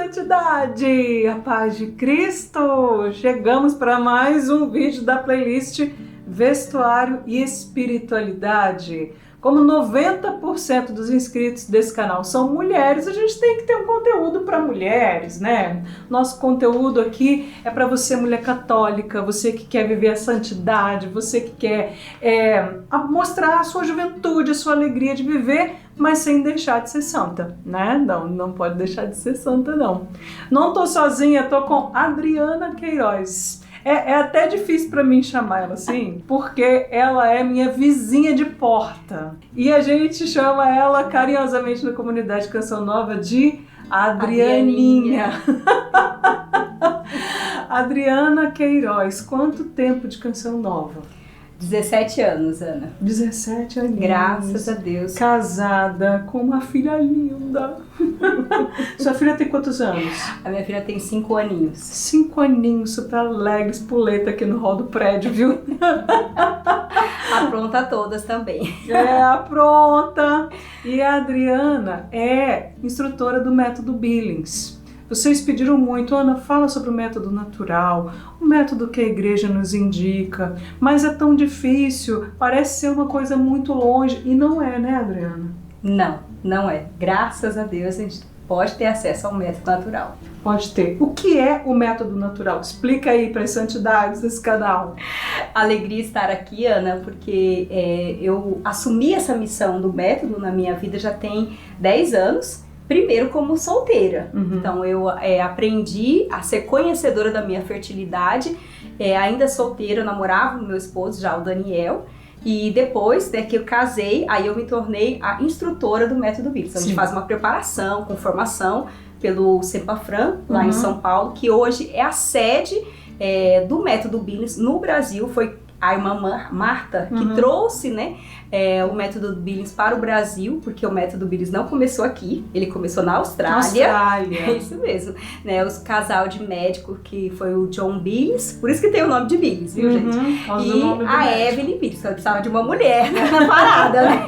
santidade! A paz de Cristo! Chegamos para mais um vídeo da playlist Vestuário e Espiritualidade. Como 90% dos inscritos desse canal são mulheres, a gente tem que ter um conteúdo para mulheres, né? Nosso conteúdo aqui é para você, mulher católica, você que quer viver a santidade, você que quer mostrar a sua juventude, a sua alegria de viver, mas sem deixar de ser santa, né? Não pode deixar de ser santa, não. Não tô sozinha, tô com Adriana Queiroz. É até difícil para mim chamar ela assim, porque ela é minha vizinha de porta. E a gente chama ela carinhosamente na comunidade Canção Nova de Adrianinha. Adriana Queiroz, quanto tempo de Canção Nova? 17 anos, Ana. 17 anos. Graças a Deus. Casada, com uma filha linda. Sua filha tem quantos anos? A minha filha tem 5 aninhos. 5 aninhos, super alegre, espoleta aqui no hall do prédio, viu? Apronta todas também. Apronta. E a Adriana é instrutora do método Billings. Vocês pediram muito, Ana, fala sobre o método natural, o método que a igreja nos indica, mas é tão difícil, parece ser uma coisa muito longe, e não é, né, Adriana? Não é. Graças a Deus a gente pode ter acesso ao método natural. Pode ter. O que é o método natural? Explica aí para as santidades desse canal. Alegria estar aqui, Ana, porque eu assumi essa missão do método na minha vida já tem 10 anos. Primeiro como solteira, então eu aprendi a ser conhecedora da minha fertilidade, ainda solteira, eu namorava com meu esposo já, o Daniel, e depois que eu casei, aí eu me tornei a instrutora do método Billings. Então, a gente faz uma preparação com formação pelo Cepafran, lá em São Paulo, que hoje é a sede do método Billings no Brasil. Foi a irmã Marta que trouxe, né, o método Billings para o Brasil, porque o método Billings não começou aqui, ele começou na Austrália. É isso mesmo, né, os casal de médico que foi o John Billings, por isso que tem o nome de Billings, viu, gente? E a Evelyn Billings, então precisava de uma mulher na parada, né?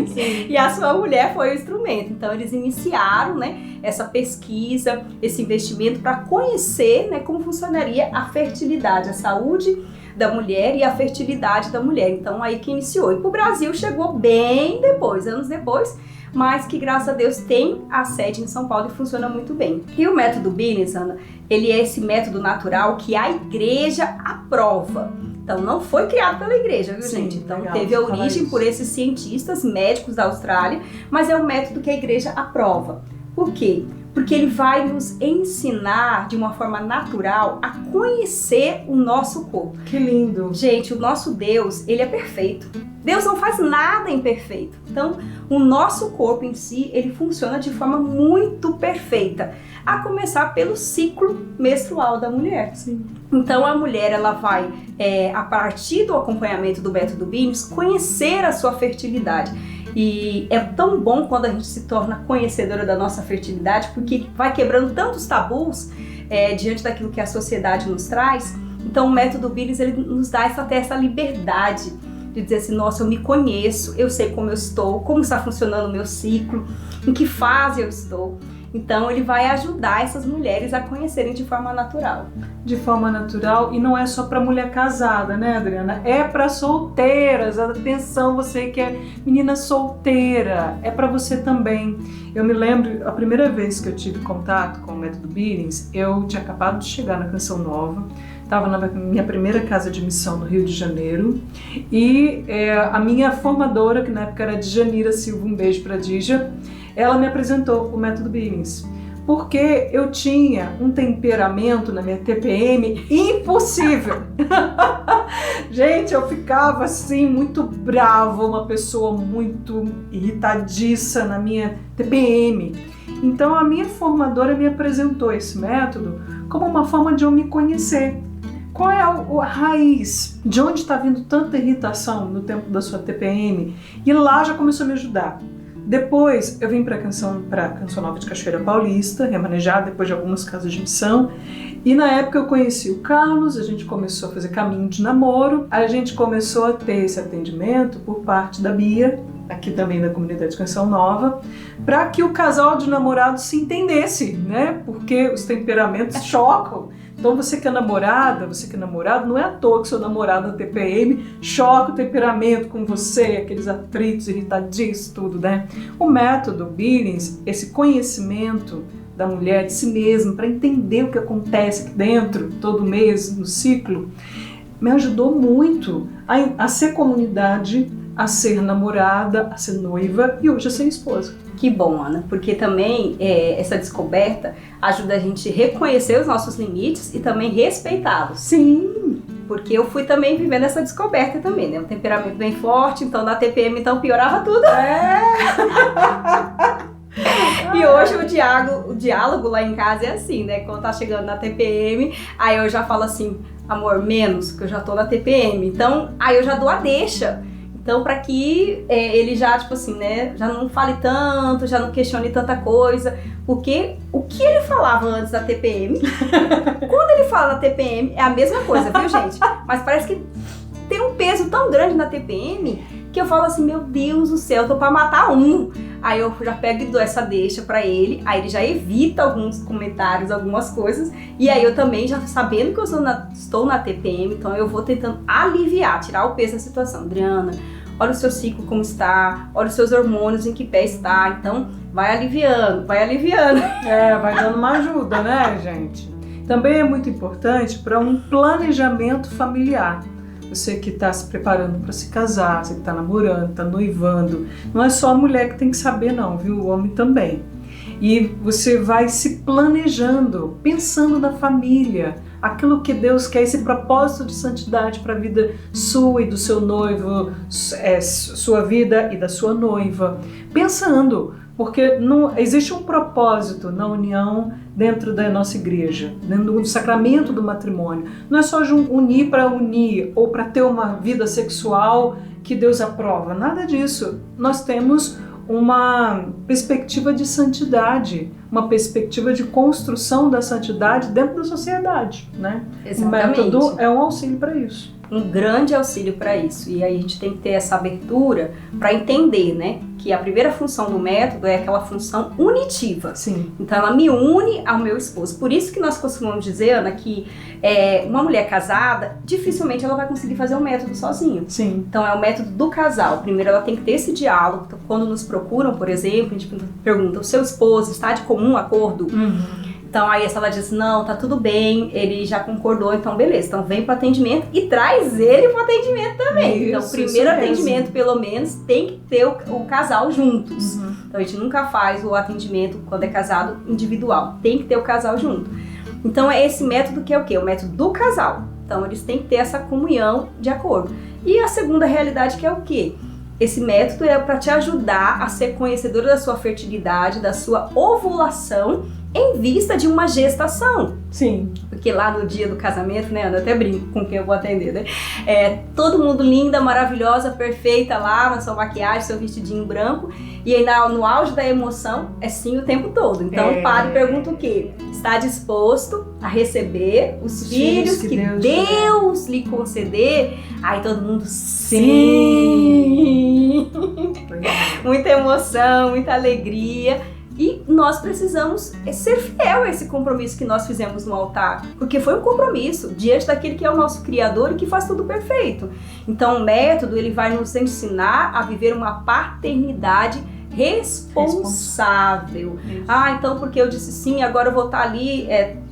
Sim. E a sua mulher foi o instrumento, então eles iniciaram, né, essa pesquisa, esse investimento para conhecer, né, como funcionaria a fertilidade, a saúde da mulher e a fertilidade da mulher. Então aí que iniciou. E pro Brasil chegou bem depois, anos depois, mas que graças a Deus tem a sede em São Paulo e funciona muito bem. E o método Billings, Ana, ele é esse método natural que a igreja aprova. Então não foi criado pela igreja, viu, gente? Então legal, teve a origem por esses cientistas médicos da Austrália, mas é um método que a igreja aprova. Por quê? Porque ele vai nos ensinar de uma forma natural a conhecer o nosso corpo. Que lindo! Gente, o nosso Deus, ele é perfeito. Deus não faz nada imperfeito. Então, o nosso corpo em si, ele funciona de forma muito perfeita. A começar pelo ciclo menstrual da mulher. Sim. Então, a mulher, ela vai, a partir do acompanhamento do método Billings, conhecer a sua fertilidade. E é tão bom quando a gente se torna conhecedora da nossa fertilidade, porque vai quebrando tantos tabus diante daquilo que a sociedade nos traz. Então o método Billings, ele nos dá até essa liberdade de dizer assim, nossa, eu me conheço, eu sei como eu estou, como está funcionando o meu ciclo, em que fase eu estou. Então ele vai ajudar essas mulheres a conhecerem de forma natural. De forma natural, e não é só para mulher casada, né, Adriana? É para solteiras. Atenção, você que é menina solteira, é para você também. Eu me lembro, a primeira vez que eu tive contato com o método Billings, eu tinha acabado de chegar na Canção Nova, estava na minha primeira casa de missão no Rio de Janeiro, e a minha formadora, que na época era Djanira Silva, um beijo para Dija, ela me apresentou o método Billings, porque eu tinha um temperamento na minha TPM impossível. Gente, eu ficava assim, muito brava, uma pessoa muito irritadiça na minha TPM. Então a minha formadora me apresentou esse método como uma forma de eu me conhecer. Qual é a raiz? De onde está vindo tanta irritação no tempo da sua TPM? E lá já começou a me ajudar. Depois eu vim para a Canção Nova de Cachoeira Paulista, remanejada depois de algumas casas de missão. E na época eu conheci o Carlos, a gente começou a fazer caminho de namoro, a gente começou a ter esse atendimento por parte da Bia, aqui também da comunidade Canção Nova, para que o casal de namorados se entendesse, né? Porque os temperamentos chocam. Então você que é namorada, você que é namorado, não é à toa que seu namorado na TPM choca o temperamento com você, aqueles atritos irritadiços, tudo, né? O método Billings, esse conhecimento da mulher de si mesma, para entender o que acontece aqui dentro, todo mês, no ciclo, me ajudou muito a ser comunidade, a ser namorada, a ser noiva e hoje a ser esposa. Que bom, Ana, porque também essa descoberta ajuda a gente a reconhecer os nossos limites e também respeitá-los. Sim! Porque eu fui também vivendo essa descoberta também, né? Um temperamento bem forte, então na TPM então piorava tudo. E hoje o diálogo lá em casa é assim, né? Quando tá chegando na TPM, aí eu já falo assim, amor, menos, que eu já tô na TPM. Então, aí eu já dou a deixa. Então, para que ele já, tipo assim, né, já não fale tanto, já não questione tanta coisa, porque o que ele falava antes da TPM, quando ele fala na TPM, é a mesma coisa, viu, gente? Mas parece que tem um peso tão grande na TPM que eu falo assim, meu Deus do céu, eu tô pra matar um. Aí eu já pego e dou essa deixa pra ele, aí ele já evita alguns comentários, algumas coisas, e aí eu também, já sabendo que eu estou na TPM, então eu vou tentando aliviar, tirar o peso da situação. Adriana, olha o seu ciclo como está, olha os seus hormônios em que pé está, então vai aliviando, vai aliviando. Vai dando uma ajuda, né, gente? Também é muito importante para um planejamento familiar. Você que está se preparando para se casar, você que está namorando, está noivando, não é só a mulher que tem que saber não, viu? O homem também. E você vai se planejando, pensando na família, aquilo que Deus quer, esse propósito de santidade para a vida sua e do seu noivo, sua vida e da sua noiva. Pensando, porque não existe um propósito na união dentro da nossa igreja, dentro do sacramento do matrimônio. Não é só unir para unir ou para ter uma vida sexual que Deus aprova, nada disso. Nós temos uma perspectiva de santidade, uma perspectiva de construção da santidade dentro da sociedade, né? Exatamente. O método é um auxílio para isso. Um grande auxílio para isso. E aí a gente tem que ter essa abertura para entender, né? Que a primeira função do método é aquela função unitiva. Sim. Então ela me une ao meu esposo. Por isso que nós costumamos dizer, Ana, que uma mulher casada, dificilmente ela vai conseguir fazer o método sozinha. Sim. Então é o método do casal. Primeiro ela tem que ter esse diálogo. Então, quando nos procuram, por exemplo, a gente pergunta, o seu esposo está de comum acordo? Então aí se ela diz, não, tá tudo bem, ele já concordou, então beleza, então vem pro atendimento e traz ele pro atendimento também. Então o primeiro atendimento, pelo menos, tem que ter o casal juntos. Então a gente nunca faz o atendimento, quando é casado, individual, tem que ter o casal junto. Então é esse método que é o quê? O método do casal. Então eles têm que ter essa comunhão de acordo. E a segunda realidade que é o quê? Esse método é para te ajudar a ser conhecedora da sua fertilidade, da sua ovulação, em vista de uma gestação. Sim. Porque lá no dia do casamento, né, eu até brinco com quem eu vou atender, né? Todo mundo linda, maravilhosa, perfeita lá, na sua maquiagem, seu vestidinho branco. E aí no auge da emoção, é sim o tempo todo. Então o padre pergunta o quê? Está disposto a receber os filhos que Deus lhe conceder? Aí todo mundo, sim! Muita emoção, muita alegria. E nós precisamos ser fiel a esse compromisso que nós fizemos no altar, porque foi um compromisso diante daquele que é o nosso Criador e que faz tudo perfeito. Então o método ele vai nos ensinar a viver uma paternidade responsável. Então porque eu disse sim, agora eu vou estar ali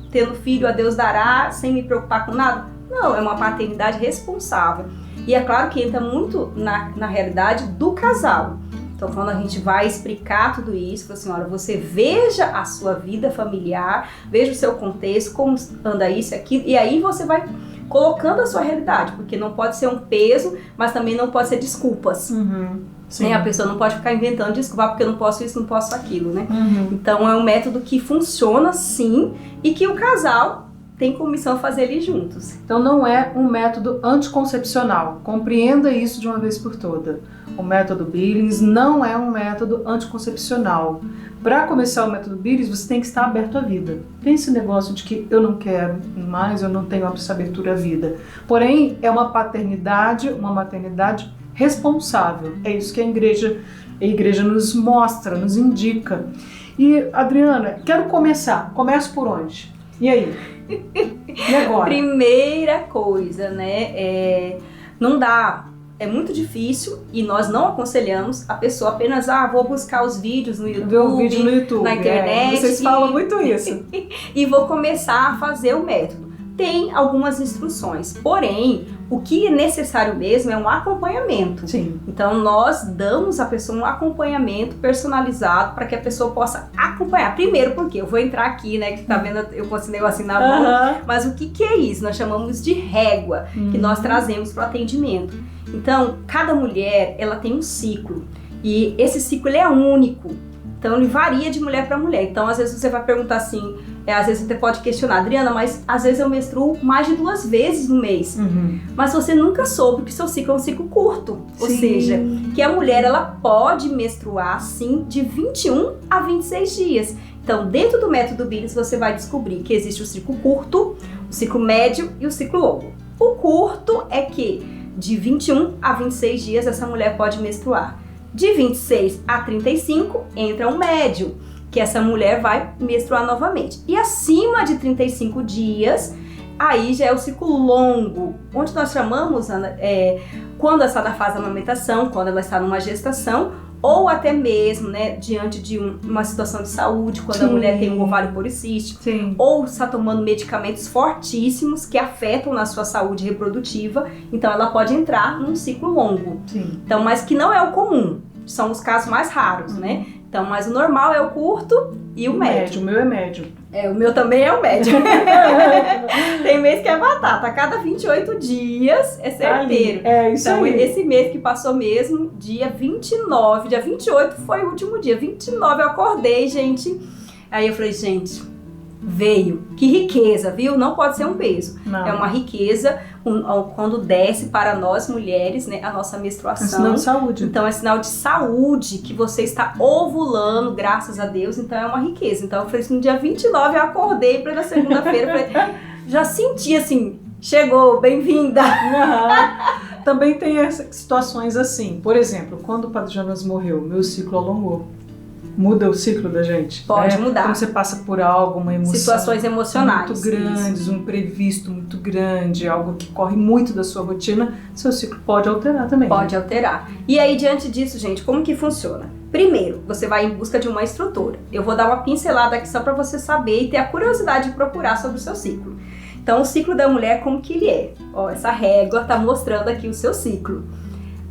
tendo filho a Deus dará, sem me preocupar com nada? Não, é uma paternidade responsável. E é claro que entra muito na realidade do casal. Então, quando a gente vai explicar tudo isso, fala assim, olha, você veja a sua vida familiar, veja o seu contexto, como anda isso e aquilo, e aí você vai colocando a sua realidade, porque não pode ser um peso, mas também não pode ser desculpas. Né? A pessoa não pode ficar inventando desculpa, porque eu não posso isso, não posso aquilo, né? Então, é um método que funciona sim, e que o casal tem como missão fazer ele juntos. Então não é um método anticoncepcional. Compreenda isso de uma vez por todas. O método Billings não é um método anticoncepcional. Para começar o método Billings, você tem que estar aberto à vida. Tem esse negócio de que eu não quero mais, eu não tenho essa abertura à vida. Porém, é uma paternidade, uma maternidade responsável. É isso que a igreja nos mostra, nos indica. E, Adriana, quero começar. Começo por onde? E aí? E agora? Primeira coisa, né? Não dá. É muito difícil e nós não aconselhamos a pessoa apenas, vou buscar os vídeos no YouTube, ver um vídeo no YouTube, na internet. Vocês falam muito isso. E vou começar a fazer o método. Tem algumas instruções, porém, o que é necessário mesmo é um acompanhamento. Sim. Então, nós damos à pessoa um acompanhamento personalizado para que a pessoa possa acompanhar. Primeiro, porque eu vou entrar aqui, né, que tá vendo, eu consigo assim na mão, mas o que é isso? Nós chamamos de régua, que nós trazemos para o atendimento. Então, cada mulher, ela tem um ciclo, e esse ciclo ele é único. Então, ele varia de mulher para mulher. Então, às vezes você vai perguntar assim, às vezes você pode questionar, Adriana, mas às vezes eu menstruo mais de 2 vezes no mês. Mas você nunca soube que seu ciclo é um ciclo curto. Ou seja, que a mulher, ela pode menstruar, sim, de 21 a 26 dias. Então, dentro do método Billings, você vai descobrir que existe o ciclo curto, o ciclo médio e o ciclo longo. O curto é que de 21 a 26 dias essa mulher pode menstruar. De 26 a 35 entra o médio, que essa mulher vai menstruar novamente. E acima de 35 dias, aí já é o ciclo longo, onde nós chamamos, Ana, quando ela está na fase da amamentação, quando ela está numa gestação, ou até mesmo, né, diante de uma situação de saúde, quando a mulher tem um ovário policístico, ou está tomando medicamentos fortíssimos que afetam na sua saúde reprodutiva, então ela pode entrar num ciclo longo. Então, mas que não é o comum, são os casos mais raros, né? Então, mas o normal é o curto e o médio. O meu é médio. O meu também é o médio. Tem mês que é batata. A cada 28 dias é certeiro. Isso então, aí. Esse mês que passou mesmo, dia 29, dia 28 foi o último dia. 29 eu acordei, gente. Aí eu falei, gente, veio. Que riqueza, viu? Não pode ser um peso. Não. É uma riqueza quando desce para nós mulheres, né, a nossa menstruação. É sinal de saúde. Então é sinal de saúde que você está ovulando, graças a Deus. Então é uma riqueza. Então eu falei assim, no dia 29 eu acordei para na segunda-feira, já senti assim, chegou, bem-vinda. Também tem essas situações assim. Por exemplo, quando o Padre Jonas morreu, meu ciclo alongou. Muda o ciclo da gente. Pode mudar. Quando você passa por algo, uma emoção. Situações emocionais. Muito grandes, um imprevisto muito grande, algo que corre muito da sua rotina, seu ciclo pode alterar também. Pode alterar. E aí, diante disso, gente, como que funciona? Primeiro, você vai em busca de uma instrutora. Eu vou dar uma pincelada aqui só para você saber e ter a curiosidade de procurar sobre o seu ciclo. Então, o ciclo da mulher, como que ele é? Ó, essa régua tá mostrando aqui o seu ciclo.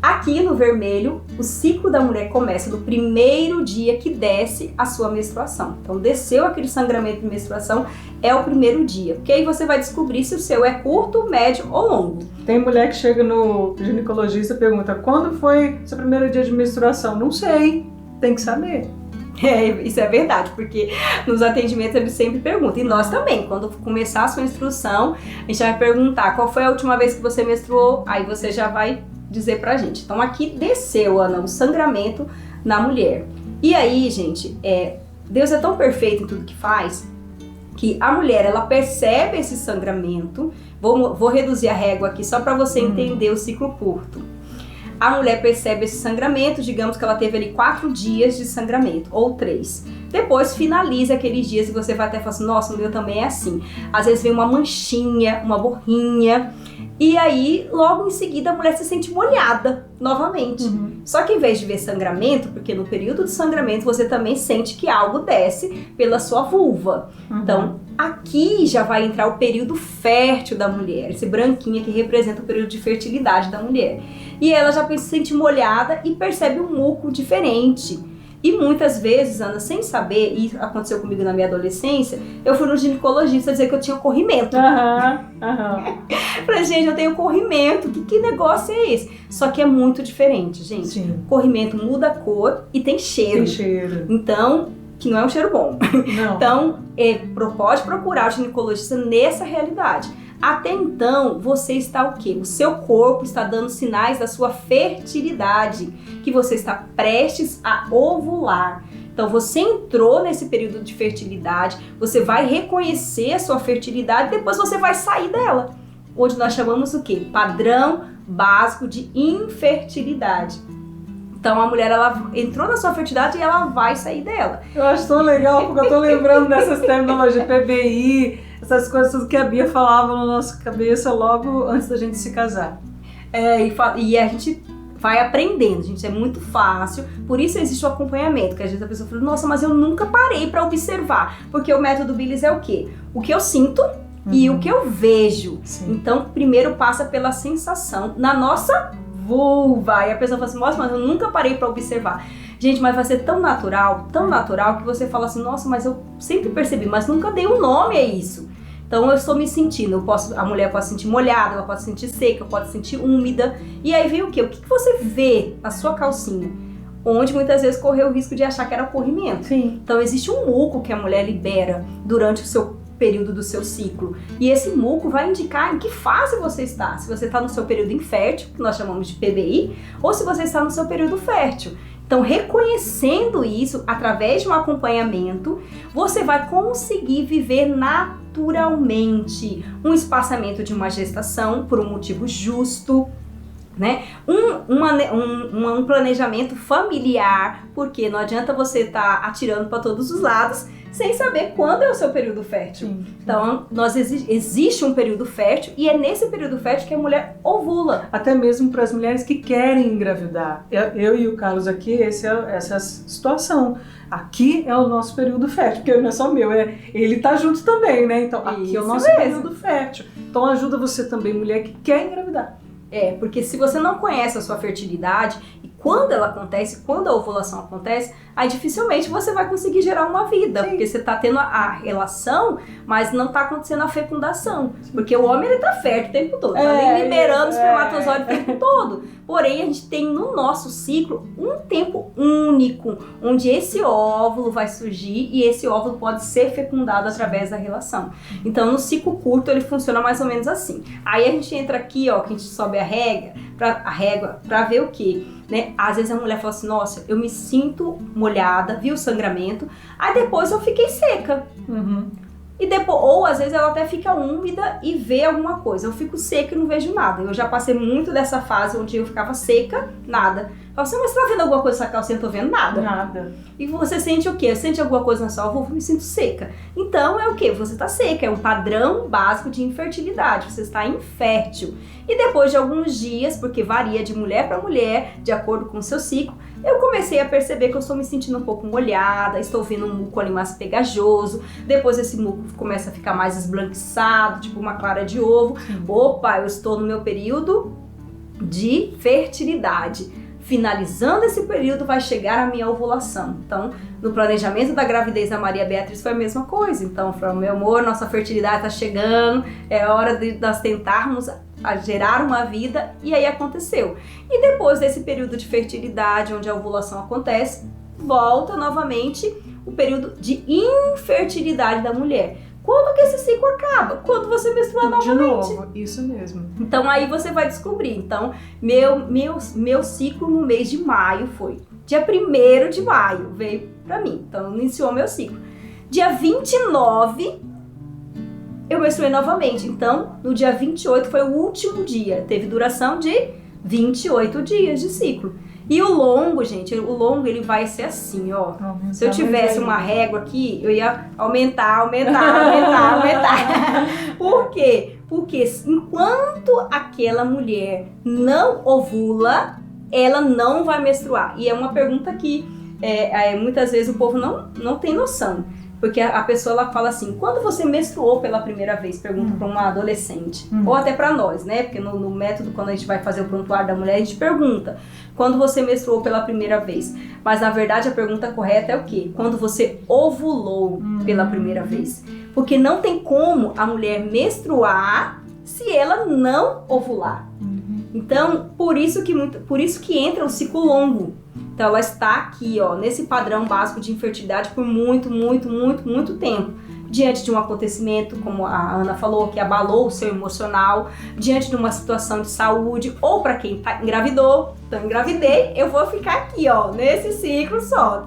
Aqui no vermelho, o ciclo da mulher começa no primeiro dia que desce a sua menstruação. Então, desceu aquele sangramento de menstruação, é o primeiro dia. Porque aí você vai descobrir se o seu é curto, médio ou longo. Tem mulher que chega no ginecologista e pergunta, quando foi seu primeiro dia de menstruação? Não sei, tem que saber. Isso é verdade, porque nos atendimentos eles sempre perguntam. E nós também, quando começar a sua instrução, a gente vai perguntar qual foi a última vez que você menstruou, aí você já vai dizer pra gente. Então aqui desceu, Ana, o sangramento na mulher. E aí, gente, Deus é tão perfeito em tudo que faz, que a mulher, ela percebe esse sangramento. Vou reduzir a régua aqui só pra você entender o ciclo curto. A mulher percebe esse sangramento, digamos que ela teve ali 4 dias de sangramento, ou 3. Depois finaliza aqueles dias e você vai até falar assim, nossa, o meu também é assim. Às vezes vem uma manchinha, uma borrinha, e aí logo em seguida a mulher se sente molhada novamente. Só que em vez de ver sangramento, porque no período de sangramento você também sente que algo desce pela sua vulva. Então aqui já vai entrar o período fértil da mulher, esse branquinho que representa o período de fertilidade da mulher. E ela já se sente molhada e percebe um muco diferente. E muitas vezes, Ana, sem saber, e aconteceu comigo na minha adolescência, eu fui no ginecologista dizer que eu tinha corrimento. Falei, gente, eu tenho corrimento, que negócio é esse? Só que é muito diferente, gente. Sim. Corrimento muda a cor e tem cheiro. Tem cheiro. Então, que não é um cheiro bom. Não. Então, pode procurar o ginecologista nessa realidade. Até então, você está o quê? O seu corpo está dando sinais da sua fertilidade, que você está prestes a ovular. Então, você entrou nesse período de fertilidade, você vai reconhecer a sua fertilidade, depois você vai sair dela. Onde nós chamamos o quê? Padrão básico de infertilidade. Então a mulher, ela entrou na sua fertilidade e ela vai sair dela. Eu acho tão legal, porque eu tô lembrando dessas terminologias, PBI, essas coisas tudo que a Bia falava na nossa cabeça logo antes da gente se casar. E a gente vai aprendendo, gente, é muito fácil, por isso existe o acompanhamento, que às vezes a pessoa fala, nossa, mas eu nunca parei para observar, porque o método Billis é o quê? O que eu sinto e o que eu vejo. Sim. Então, primeiro passa pela sensação na nossa vulva, e a pessoa fala assim, nossa, mas eu nunca parei para observar. Gente, mas vai ser tão natural, que você fala assim, nossa, mas eu sempre percebi, mas nunca dei um nome a isso. Então eu estou me sentindo, a mulher pode se sentir molhada, ela pode se sentir seca, pode se sentir úmida. E aí vem o quê? O que você vê na sua calcinha? Onde muitas vezes correu o risco de achar que era corrimento. Sim. Então existe um muco que a mulher libera durante o seu período do seu ciclo. E esse muco vai indicar em que fase você está. Se você está no seu período infértil, que nós chamamos de PBI, ou se você está no seu período fértil. Então, reconhecendo isso, através de um acompanhamento, você vai conseguir viver naturalmente um espaçamento de uma gestação por um motivo justo, né? Um planejamento familiar, porque não adianta você estar atirando para todos os lados sem saber quando é o seu período fértil. Sim. Então, existe um período fértil e é nesse período fértil que a mulher ovula. Até mesmo para as mulheres que querem engravidar. Eu e o Carlos aqui, essa situação. Aqui é o nosso período fértil, porque não é só meu, ele tá junto também, né? Então, aqui é o nosso período fértil. Então, ajuda você também, mulher que quer engravidar. Porque se você não conhece a sua fertilidade e quando ela acontece, quando a ovulação acontece, aí dificilmente você vai conseguir gerar uma vida. Sim. Porque você tá tendo a relação, mas não tá acontecendo a fecundação. Sim. Porque o homem, ele tá fértil o tempo todo, tá ali liberando espermatozoide o tempo todo. Porém, a gente tem no nosso ciclo um tempo único, onde esse óvulo vai surgir e esse óvulo pode ser fecundado através da relação. Então, no ciclo curto, ele funciona mais ou menos assim. Aí a gente entra aqui, ó, que a gente sobe a régua pra ver o quê? Né? Às vezes a mulher fala assim, nossa, eu me sinto molhada, vi o sangramento, aí depois eu fiquei seca. Uhum. E depois, ou às vezes ela até fica úmida e vê alguma coisa. Eu fico seca e não vejo nada. Eu já passei muito dessa fase onde eu ficava seca, nada. Fala assim, mas você tá vendo alguma coisa nessa calcinha? Eu não tô vendo nada. Nada. E você sente o quê? Sente alguma coisa na sua vulva? Eu me sinto seca. Então é o quê? Você tá seca. É um padrão básico de infertilidade. Você está infértil. E depois de alguns dias, porque varia de mulher para mulher, de acordo com o seu ciclo, eu comecei a perceber que eu estou me sentindo um pouco molhada, estou vendo um muco ali mais pegajoso, depois esse muco começa a ficar mais esbranquiçado, tipo uma clara de ovo. Opa, eu estou no meu período de fertilidade. Finalizando esse período, vai chegar a minha ovulação. Então, no planejamento da gravidez da Maria Beatriz foi a mesma coisa. Então, falou, meu amor, nossa fertilidade está chegando, é hora de nós tentarmos a gerar uma vida, e aí aconteceu. E depois desse período de fertilidade, onde a ovulação acontece, volta novamente o período de infertilidade da mulher. Quando que esse ciclo acaba? Quando você menstrua novamente. De novo, isso mesmo. Então aí você vai descobrir. Então, meu ciclo no mês de maio foi dia 1º de maio, veio pra mim. Então, iniciou meu ciclo. Dia 29, eu menstruei novamente. Então, no dia 28 foi o último dia. Teve duração de 28 dias de ciclo. E o longo, gente, ele vai ser assim, ó. Se eu tivesse uma régua aqui, eu ia aumentar. Por quê? Porque enquanto aquela mulher não ovula, ela não vai menstruar. E é uma pergunta que muitas vezes o povo não tem noção. Porque a pessoa, ela fala assim, quando você menstruou pela primeira vez? Pergunta para uma adolescente. Ou até para nós, né? Porque no método, quando a gente vai fazer o prontuário da mulher, a gente pergunta, quando você menstruou pela primeira vez? Mas, na verdade, a pergunta correta é o quê? Quando você ovulou pela primeira vez. Porque não tem como a mulher menstruar se ela não ovular. Então, por isso que entra o ciclo longo. Então, ela está aqui, ó, nesse padrão básico de infertilidade por muito tempo. Diante de um acontecimento, como a Ana falou, que abalou o seu emocional, diante de uma situação de saúde, ou para quem engravidou, então engravidei, eu vou ficar aqui, ó, nesse ciclo só,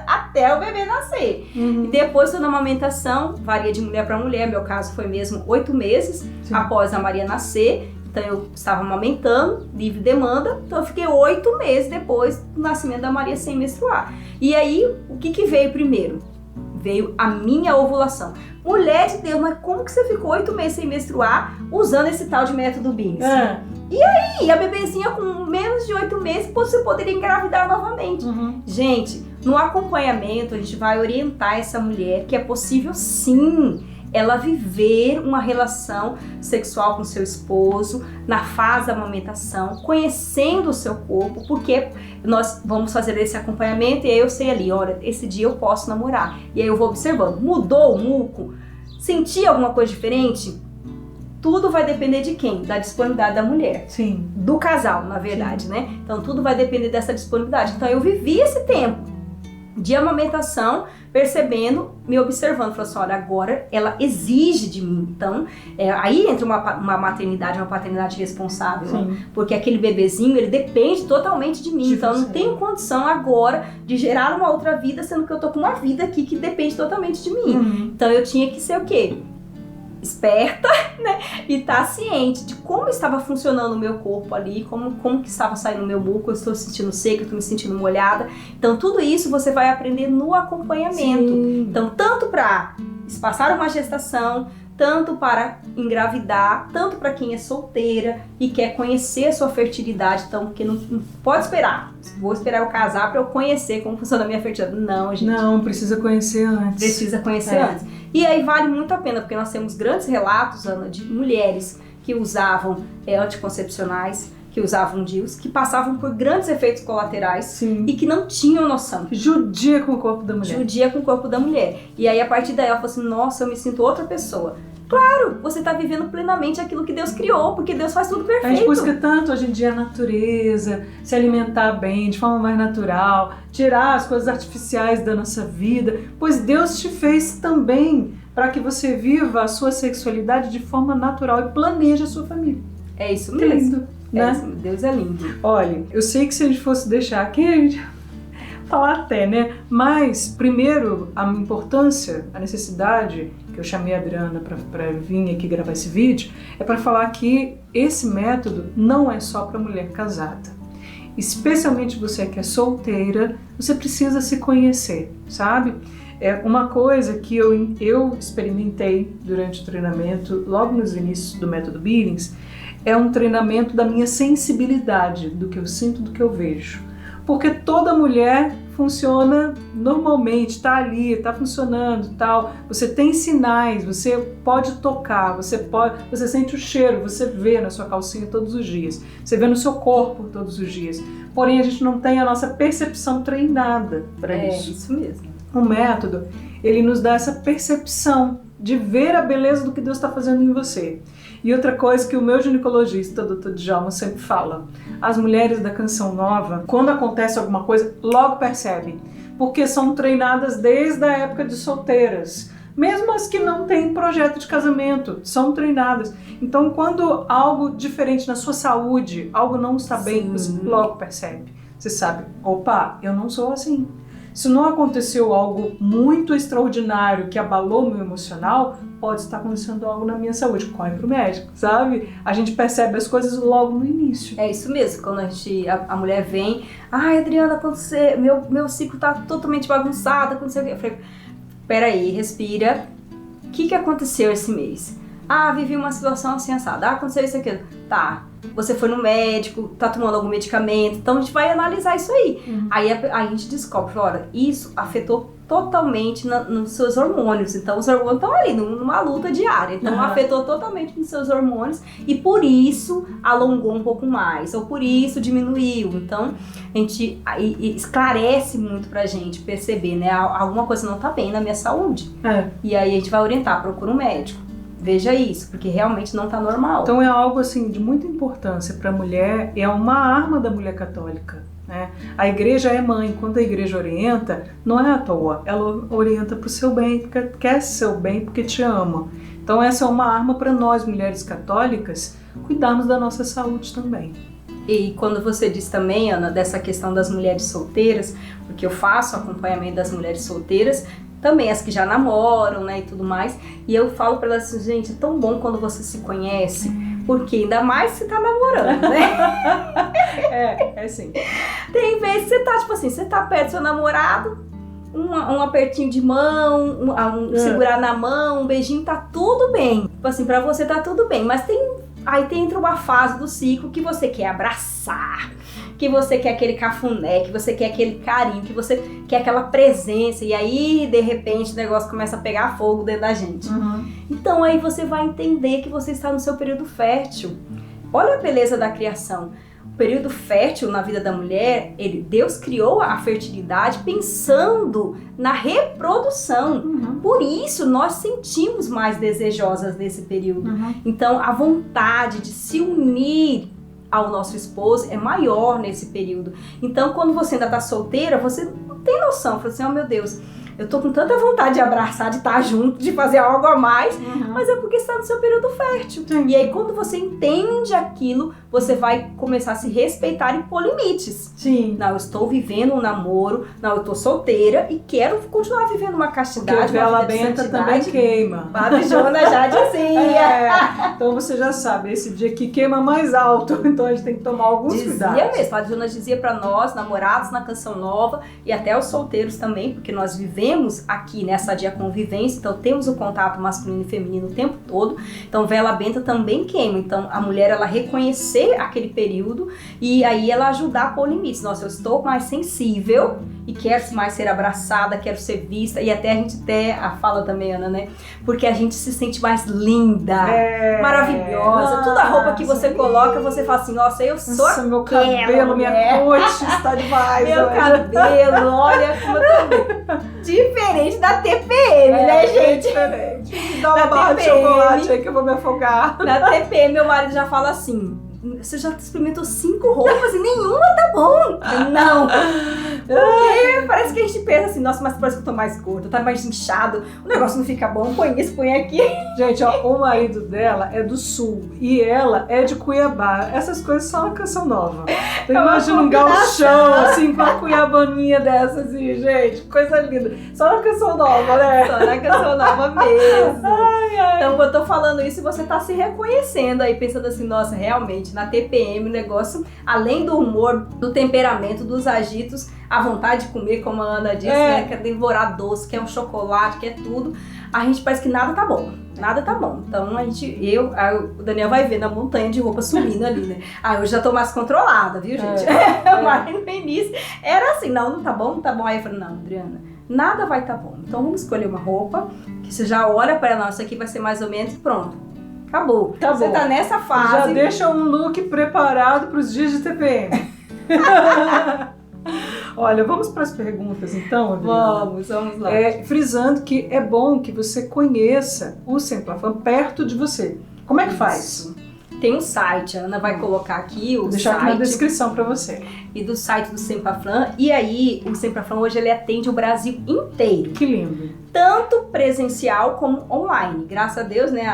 até o bebê nascer. E depois da amamentação, varia de mulher para mulher, meu caso foi mesmo 8 meses após a Maria nascer. Então eu estava amamentando, livre demanda, então eu fiquei 8 meses depois do nascimento da Maria sem menstruar. E aí, o que veio primeiro? Veio a minha ovulação. Mulher de Deus, mas como que você ficou 8 meses sem menstruar usando esse tal de método Billings? E aí, a bebezinha com menos de 8 meses, você poderia engravidar novamente. Gente, no acompanhamento, a gente vai orientar essa mulher que é possível sim ela viver uma relação sexual com seu esposo na fase da amamentação, conhecendo o seu corpo, porque nós vamos fazer esse acompanhamento e aí eu sei ali, olha, esse dia eu posso namorar. E aí eu vou observando, mudou o muco? Senti alguma coisa diferente? Tudo vai depender de quem? Da disponibilidade da mulher. Sim. Do casal, na verdade, né? Então tudo vai depender dessa disponibilidade. Então eu vivi esse tempo de amamentação, percebendo, me observando, falando assim, olha, agora ela exige de mim. Então, aí entra uma maternidade, uma paternidade responsável, né? Porque aquele bebezinho, ele depende totalmente de mim. Então, eu não tenho condição agora de gerar uma outra vida, sendo que eu tô com uma vida aqui que depende totalmente de mim. Então, eu tinha que ser o quê? Esperta, né? E tá ciente de como estava funcionando o meu corpo ali, como que estava saindo o meu muco, eu estou sentindo seca, eu estou me sentindo molhada. Então tudo isso você vai aprender no acompanhamento. Sim. Então tanto para espaçar uma gestação, tanto para engravidar, tanto para quem é solteira e quer conhecer a sua fertilidade, então porque não pode esperar. Vou esperar eu casar para eu conhecer como funciona a minha fertilidade. Não, gente. Não, precisa conhecer antes. Precisa conhecer antes. E aí vale muito a pena, porque nós temos grandes relatos, Ana, de mulheres que usavam anticoncepcionais, que usavam DIUs, que passavam por grandes efeitos colaterais. Sim. E que não tinham noção. Judia com o corpo da mulher. Judia com o corpo da mulher. E aí a partir daí ela falou assim, nossa, eu me sinto outra pessoa. Claro, você está vivendo plenamente aquilo que Deus criou, porque Deus faz tudo perfeito. A gente busca tanto hoje em dia a natureza, se alimentar bem, de forma mais natural, tirar as coisas artificiais da nossa vida, pois Deus te fez também para que você viva a sua sexualidade de forma natural e planeje a sua família. É isso mesmo. Lindo, né? Isso, Deus é lindo. Olha, eu sei que se a gente fosse deixar aqui, a gente falar até, né? Mas, primeiro, a importância, a necessidade, que eu chamei a Adriana para vir aqui gravar esse vídeo, é para falar que esse método não é só para mulher casada. Especialmente você que é solteira, você precisa se conhecer, sabe? É uma coisa que eu experimentei durante o treinamento, logo nos inícios do método Billings, é um treinamento da minha sensibilidade, do que eu sinto, do que eu vejo. Porque toda mulher funciona normalmente, tá ali, tá funcionando, tal. Você tem sinais, você pode tocar, você sente o cheiro, você vê na sua calcinha todos os dias, você vê no seu corpo todos os dias. Porém, a gente não tem a nossa percepção treinada para isso. É isso mesmo. O método, ele nos dá essa percepção de ver a beleza do que Deus está fazendo em você. E outra coisa que o meu ginecologista, o Dr. Djalma, sempre fala, as mulheres da Canção Nova, quando acontece alguma coisa, logo percebem, porque são treinadas desde a época de solteiras. Mesmo as que não têm projeto de casamento, são treinadas. Então, quando algo diferente na sua saúde, algo não está bem, você logo percebe. Você sabe, opa, eu não sou assim. Se não aconteceu algo muito extraordinário que abalou o meu emocional, pode estar acontecendo algo na minha saúde. Corre pro médico, sabe? A gente percebe as coisas logo no início. É isso mesmo, quando a mulher vem, ai, Adriana, quando meu ciclo tá totalmente bagunçado, aconteceu o quê? Eu falei, peraí, respira, o que aconteceu esse mês? Ah, vivi uma situação assim assada, aconteceu isso aqui. Tá, você foi no médico, tá tomando algum medicamento, então a gente vai analisar isso aí. Aí a gente descobre, olha, isso afetou totalmente nos seus hormônios, então os hormônios estão ali numa luta diária, então afetou totalmente nos seus hormônios e por isso alongou um pouco mais, ou por isso diminuiu. Então a gente esclarece muito pra gente perceber, né, alguma coisa não tá bem na minha saúde. E aí a gente vai orientar, procura um médico. Veja isso, porque realmente não está normal. Então é algo assim de muita importância para a mulher, é uma arma da mulher católica, né? A igreja é mãe, quando a igreja orienta, não é à toa, ela orienta para o seu bem, porque quer seu bem, porque te ama. Então essa é uma arma para nós, mulheres católicas, cuidarmos da nossa saúde também. E quando você diz também, Ana, dessa questão das mulheres solteiras, porque eu faço acompanhamento das mulheres solteiras, também as que já namoram, né, e tudo mais. E eu falo pra elas assim, gente, é tão bom quando você se conhece, Porque ainda mais se tá namorando, né? É sim. Tem vezes que você tá, tipo assim, você tá perto do seu namorado, um apertinho de mão, segurar na mão, um beijinho, tá tudo bem. Tipo assim, pra você tá tudo bem. Mas aí entra uma fase do ciclo que você quer abraçar, que você quer aquele cafuné, que você quer aquele carinho, que você quer aquela presença. E aí, de repente, o negócio começa a pegar fogo dentro da gente. Então aí você vai entender que você está no seu período fértil. Olha a beleza da criação. O período fértil na vida da mulher, Deus criou a fertilidade pensando na reprodução. Por isso, nós sentimos mais desejosas nesse período. Então, a vontade de se unir ao nosso esposo é maior nesse período. Então, quando você ainda está solteira, você não tem noção. Fala assim, oh meu Deus, eu tô com tanta vontade de abraçar, de estar junto, de fazer algo a mais, mas é porque está no seu período fértil. E aí, quando você entende aquilo, você vai começar a se respeitar e pôr limites. Sim. Não, eu estou vivendo um namoro, não, eu tô solteira e quero continuar vivendo uma castidade. Porque a vela benta também queima. Padre Jonas já dizia. Então você já sabe, esse dia que queima mais alto, então a gente tem que tomar alguns cuidados. Dizia mesmo, Padre Jonas dizia pra nós, namorados na Canção Nova, e até os solteiros também, porque nós vivemos aqui nessa dia convivência, então temos o contato masculino e feminino o tempo todo, então vela benta também queima, então a mulher ela reconhecer aquele período e aí ela ajudar a pôr limites. Nossa, eu estou mais sensível e quero mais ser abraçada, quero ser vista, e até a gente fala também, Ana, né? Porque a gente se sente mais linda, maravilhosa, toda a roupa que você coloca, você fala assim, nossa, eu sou nossa, meu cabelo, minha coxa está demais. Meu cabelo, olha como eu tô bem. Diferente da TPM, né, gente? Diferente. Dá uma barra de chocolate aí que eu vou me afogar. Na TPM, meu marido já fala assim, você já experimentou 5 roupas e nenhuma tá bom. Não. Porque parece que a gente pensa assim, nossa, mas parece que eu tô mais gorda, tá mais inchado, o negócio não fica bom, põe isso, põe aqui. Gente, ó, o marido dela é do sul e ela é de Cuiabá. Essas coisas só na Canção Nova. Então imagina um gauchão, assim, com uma cuiabaninha dessas, assim, gente, coisa linda. Só na Canção Nova, né? Só na Canção Nova mesmo. Então, eu tô falando isso e você tá se reconhecendo aí, pensando assim, nossa, realmente, na TPM o negócio, além do humor, do temperamento, dos agitos, a vontade de comer, como a Ana disse, né, quer devorar doce, quer um chocolate, quer tudo, a gente parece que nada tá bom. Nada tá bom. Então o Daniel vai ver na montanha de roupa subindo ali, né? Eu já tô mais controlada, viu, gente? Mas no início era assim, não tá bom, não tá bom. Aí eu falei, não, Adriana, nada vai tá bom. Então vamos escolher uma roupa que você já olha pra ela, isso aqui vai ser mais ou menos, pronto. Acabou. Você tá nessa fase. Já deixa um look preparado pros dias de TPM. Olha, vamos para as perguntas então, Adriana? Vamos lá. Frisando que é bom que você conheça o Semplafan perto de você. Como é que faz? Tem um site, a Ana vai colocar aqui o Vou deixar site. aqui na descrição para você. E do site do Semplafan. E aí, o Semplafan hoje ele atende o Brasil inteiro. Que lindo. Tanto presencial como online. Graças a Deus, né,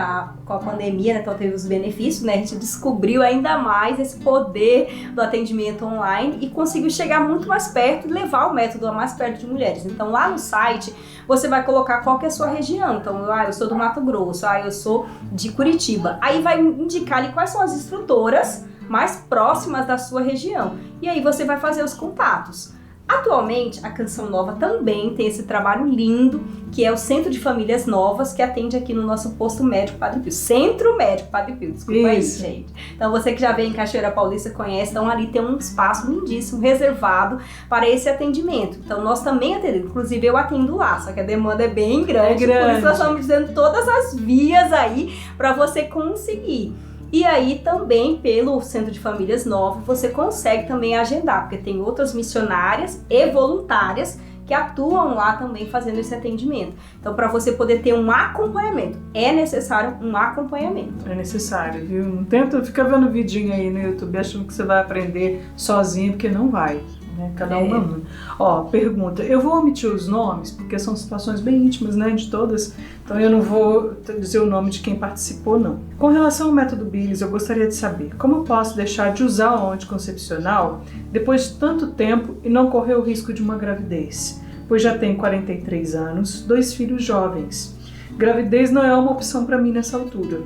com a pandemia, né, então teve os benefícios, né, a gente descobriu ainda mais esse poder do atendimento online e conseguiu chegar muito mais perto e levar o método mais perto de mulheres. Então lá no site você vai colocar qual que é a sua região. Então, eu sou do Mato Grosso, eu sou de Curitiba. Aí vai indicar ali quais são as instrutoras mais próximas da sua região. E aí você vai fazer os contatos. Atualmente, a Canção Nova também tem esse trabalho lindo, que é o Centro de Famílias Novas, que atende aqui no nosso posto médico Padre Pio. Centro Médico Padre Pio, desculpa aí, gente. Então, você que já veio em Cachoeira Paulista conhece, então ali tem um espaço lindíssimo, reservado para esse atendimento. Então, nós também atendemos, inclusive eu atendo lá, só que a demanda é bem grande, por isso nós estamos dizendo todas as vias aí para você conseguir. E aí também pelo Centro de Famílias Novas você consegue também agendar, porque tem outras missionárias e voluntárias que atuam lá também fazendo esse atendimento. Então, para você poder ter um acompanhamento, é necessário um acompanhamento. É necessário, viu? Não tenta ficar vendo vidinho aí no YouTube achando que você vai aprender sozinho, porque não vai. Né? Cada uma. Ó, pergunta. Eu vou omitir os nomes, porque são situações bem íntimas, né, de todas. Então eu não vou dizer o nome de quem participou, não. Com relação ao método Billes, eu gostaria de saber como eu posso deixar de usar o anticoncepcional depois de tanto tempo e não correr o risco de uma gravidez? Pois já tenho 43 anos, 2 filhos jovens. Gravidez não é uma opção para mim nessa altura.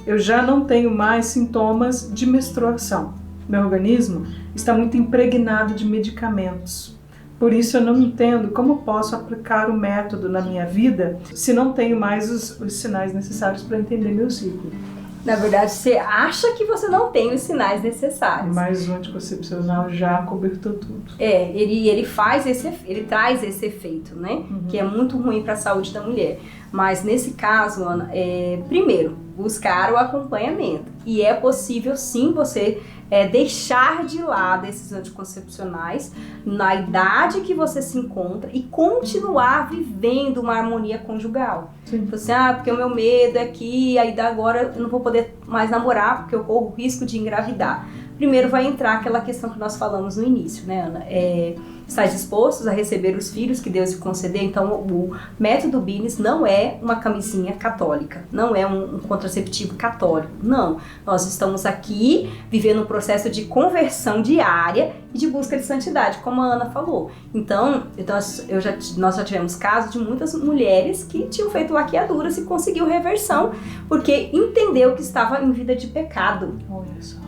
eu já não tenho mais sintomas de menstruação. Meu organismo está muito impregnado de medicamentos. Por isso eu não entendo como posso aplicar o método na minha vida se não tenho mais os sinais necessários para entender meu ciclo. Na verdade, você acha que você não tem os sinais necessários. Mas o anticoncepcional já cobertou tudo. Ele traz esse efeito, né? Que é muito ruim para a saúde da mulher. Mas nesse caso, Ana, primeiro, buscar o acompanhamento. E é possível sim você deixar de lado esses anticoncepcionais na idade que você se encontra e continuar vivendo uma harmonia conjugal. Então, assim, porque o meu medo é que aí agora eu não vou poder mais namorar porque eu corro o risco de engravidar. Primeiro vai entrar aquela questão que nós falamos no início, né, Ana? Estar dispostos a receber os filhos que Deus lhe conceder. Então, o método Bines não é uma camisinha católica, não é um contraceptivo católico, não. Nós estamos aqui vivendo um processo de conversão diária e de busca de santidade, como a Ana falou. Então nós já tivemos casos de muitas mulheres que tinham feito laqueaduras e conseguiu reversão, porque entendeu que estava em vida de pecado. Olha só.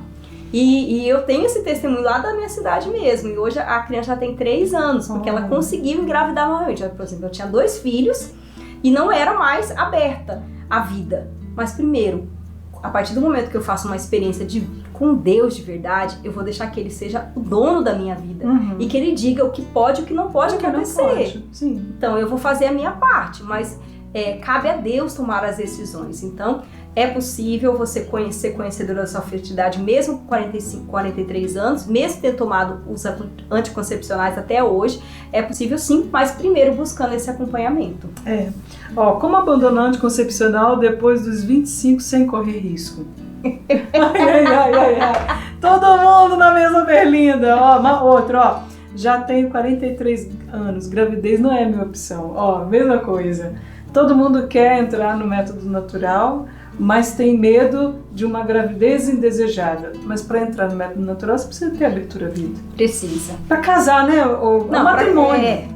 E eu tenho esse testemunho lá da minha cidade mesmo. E hoje a criança já tem 3 anos, porque ela conseguiu engravidar novamente. Por exemplo, eu tinha 2 filhos e não era mais aberta a vida. Mas primeiro, a partir do momento que eu faço uma experiência com Deus de verdade, eu vou deixar que Ele seja o dono da minha vida. E que Ele diga o que pode e o que não pode acontecer. Não pode. Sim. Então eu vou fazer a minha parte, mas cabe a Deus tomar as decisões. Então é possível você ser conhecedora da sua fertilidade mesmo com 45, 43 anos, mesmo ter tomado os anticoncepcionais até hoje, é possível sim, mas primeiro buscando esse acompanhamento. Como abandonar o anticoncepcional depois dos 25 sem correr risco? ai. Todo mundo na mesma berlinda. Outro, já tenho 43 anos, gravidez não é minha opção. Mesma coisa. Todo mundo quer entrar no método natural, mas tem medo de uma gravidez indesejada. Mas para entrar no método natural, você precisa ter abertura à vida. Precisa. Para casar, né? O matrimônio.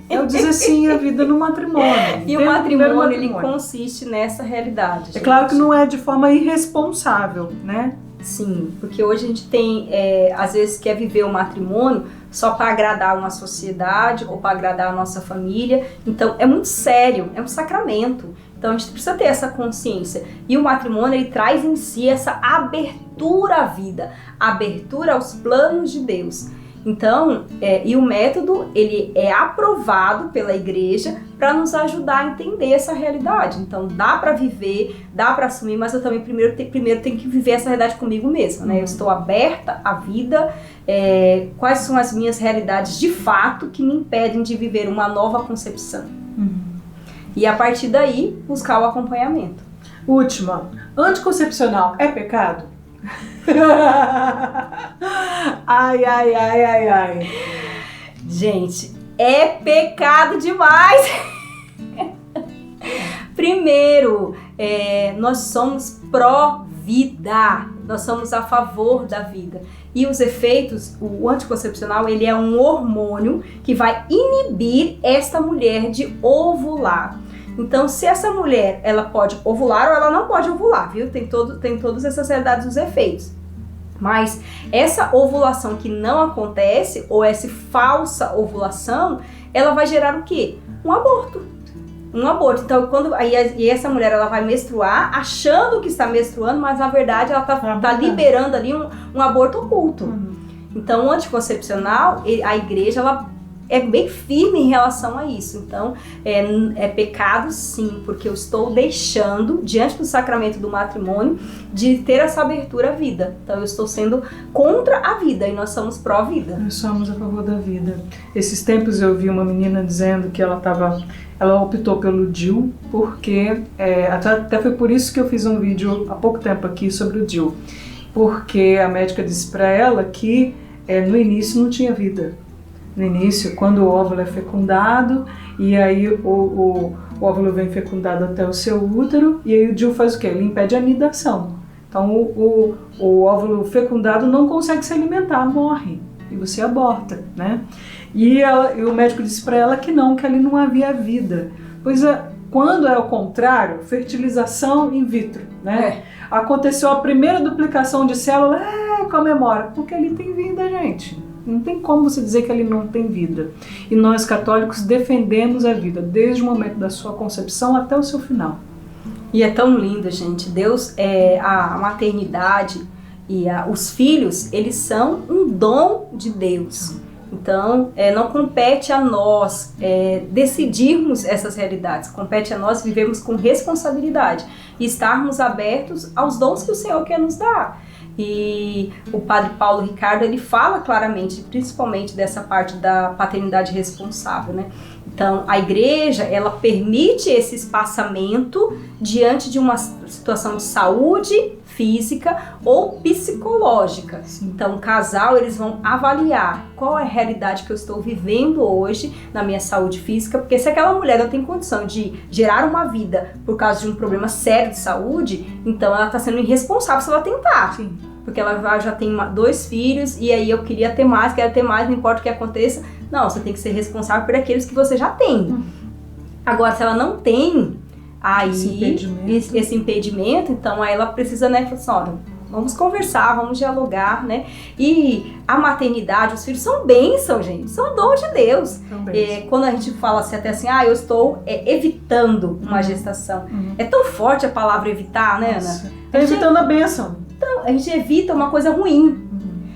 Eu dizer assim, a vida no matrimônio. E o matrimônio, ele consiste nessa realidade. Gente. É claro que não é de forma irresponsável, né? Sim, porque hoje a gente tem, às vezes, quer viver o matrimônio só para agradar uma sociedade ou para agradar a nossa família. Então, é muito sério, é um sacramento. Então, a gente precisa ter essa consciência. E o matrimônio, ele traz em si essa abertura à vida, abertura aos planos de Deus. Então, e o método, ele é aprovado pela igreja para nos ajudar a entender essa realidade. Então, dá para viver, dá para assumir, mas eu também primeiro tenho que viver essa realidade comigo mesma, né? Eu estou aberta à vida, quais são as minhas realidades de fato que me impedem de viver uma nova concepção. E a partir daí, buscar o acompanhamento. Última, anticoncepcional é pecado? Ai. Gente, é pecado demais. Primeiro, nós somos pró-vida, nós somos a favor da vida. E os efeitos, o anticoncepcional, ele é um hormônio que vai inibir esta mulher de ovular. Então, se essa mulher, ela pode ovular ou ela não pode ovular, viu? Tem todas essas realidades dos efeitos. Mas essa ovulação que não acontece, ou essa falsa ovulação, ela vai gerar o quê? Um aborto. Então, e essa mulher, ela vai menstruar achando que está menstruando, mas na verdade ela tá liberando ali um aborto oculto. Então, o anticoncepcional, a igreja, ela é bem firme em relação a isso. Então, é pecado sim, porque eu estou deixando, diante do sacramento do matrimônio, de ter essa abertura à vida. Então, eu estou sendo contra a vida e nós somos pró-vida. Nós somos a favor da vida. Esses tempos eu vi uma menina dizendo que ela optou pelo DIU, porque, até foi por isso que eu fiz um vídeo há pouco tempo aqui sobre o DIU, porque a médica disse para ela que no início não tinha vida. No início, quando o óvulo é fecundado, e aí o óvulo vem fecundado até o seu útero, e aí o DIU faz o quê? Ele impede a anidação. Então o óvulo fecundado não consegue se alimentar, morre, e você aborta, né? E o médico disse para ela que ali não havia vida. Pois Quando é o contrário, fertilização in vitro, né? Aconteceu a primeira duplicação de célula, comemora, porque ali tem vida, gente. Não tem como você dizer que ali não tem vida. E nós católicos defendemos a vida, desde o momento da sua concepção até o seu final. E é tão lindo, gente. Deus, a maternidade e os filhos, eles são um dom de Deus. Então, não compete a nós decidirmos essas realidades, compete a nós vivermos com responsabilidade e estarmos abertos aos dons que o Senhor quer nos dar. E o padre Paulo Ricardo, ele fala claramente, principalmente dessa parte da paternidade responsável, né? Então, a igreja, ela permite esse espaçamento diante de uma situação de saúde física ou psicológica. Então, o casal, eles vão avaliar qual é a realidade que eu estou vivendo hoje na minha saúde física, porque se aquela mulher não tem condição de gerar uma vida por causa de um problema sério de saúde, então ela está sendo irresponsável se ela tentar. Sim. Porque ela já tem 2 filhos e aí eu quero ter mais, não importa o que aconteça. Não, você tem que ser responsável por aqueles que você já tem. Agora, se ela não tem aí esse impedimento, então aí ela precisa, né, falar assim, olha, vamos conversar, vamos dialogar, né? E a maternidade, os filhos são bênção, gente, são dom de Deus. Quando a gente fala assim, até assim, eu estou evitando uma gestação. É tão forte a palavra evitar, né, Ana? Está evitando a bênção. Então, a gente evita uma coisa ruim.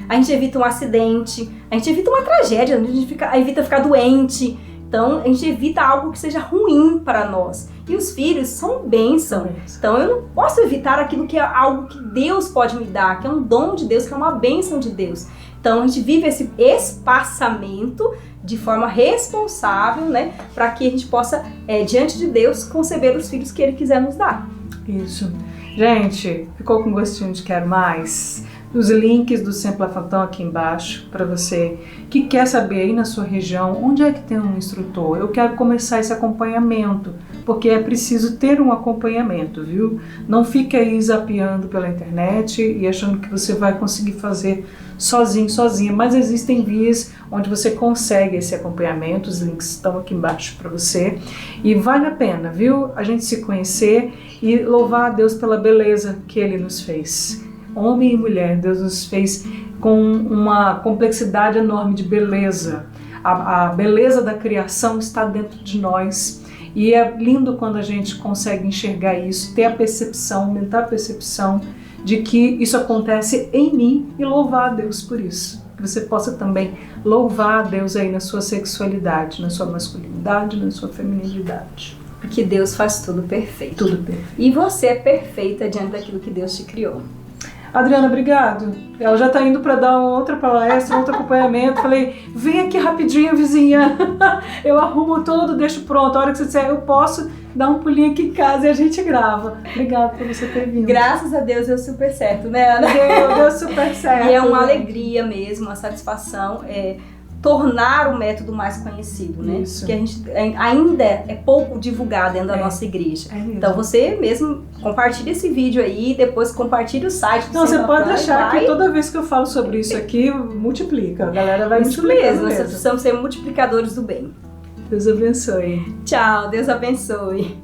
A gente evita um acidente, a gente evita uma tragédia, a gente evita ficar doente. Então, a gente evita algo que seja ruim para nós. E os filhos são bênção. Então, eu não posso evitar aquilo que é algo que Deus pode me dar, que é um dom de Deus, que é uma bênção de Deus. Então, a gente vive esse espaçamento de forma responsável, né? Para que a gente possa, diante de Deus, conceber os filhos que Ele quiser nos dar. Isso. Gente, ficou com gostinho de quero mais? Os links do Semplafan estão aqui embaixo para você que quer saber aí na sua região onde é que tem um instrutor. Eu quero começar esse acompanhamento, porque é preciso ter um acompanhamento, viu? Não fique aí zapeando pela internet e achando que você vai conseguir fazer sozinho, sozinha, mas existem vias onde você consegue esse acompanhamento, os links estão aqui embaixo para você e vale a pena, viu? A gente se conhecer e louvar a Deus pela beleza que Ele nos fez. Homem e mulher, Deus nos fez com uma complexidade enorme de beleza. A beleza da criação está dentro de nós e é lindo quando a gente consegue enxergar isso, ter a percepção, aumentar a percepção de que isso acontece em mim e louvar a Deus por isso. Que você possa também louvar a Deus aí na sua sexualidade, na sua masculinidade, na sua feminilidade. Porque Deus faz tudo perfeito. Tudo perfeito. E você é perfeita diante daquilo que Deus te criou. Adriana, obrigado. Ela já está indo para dar outra palestra, outro acompanhamento. Falei, vem aqui rapidinho, vizinha. Eu arrumo tudo, deixo pronto. A hora que você disser, eu posso dar um pulinho aqui em casa e a gente grava. Obrigada por você ter vindo. Graças a Deus deu super certo, né, Ana? Deu super certo. E é uma alegria mesmo, uma satisfação tornar o método mais conhecido, né? Isso. Que a gente ainda é pouco divulgado dentro da nossa igreja. Então você mesmo compartilha esse vídeo aí, depois compartilha o site. Não, você pode deixar que toda vez que eu falo sobre isso aqui, multiplica. A galera vai multiplicando mesmo. Nós precisamos ser multiplicadores do bem. Deus abençoe. Tchau, Deus abençoe.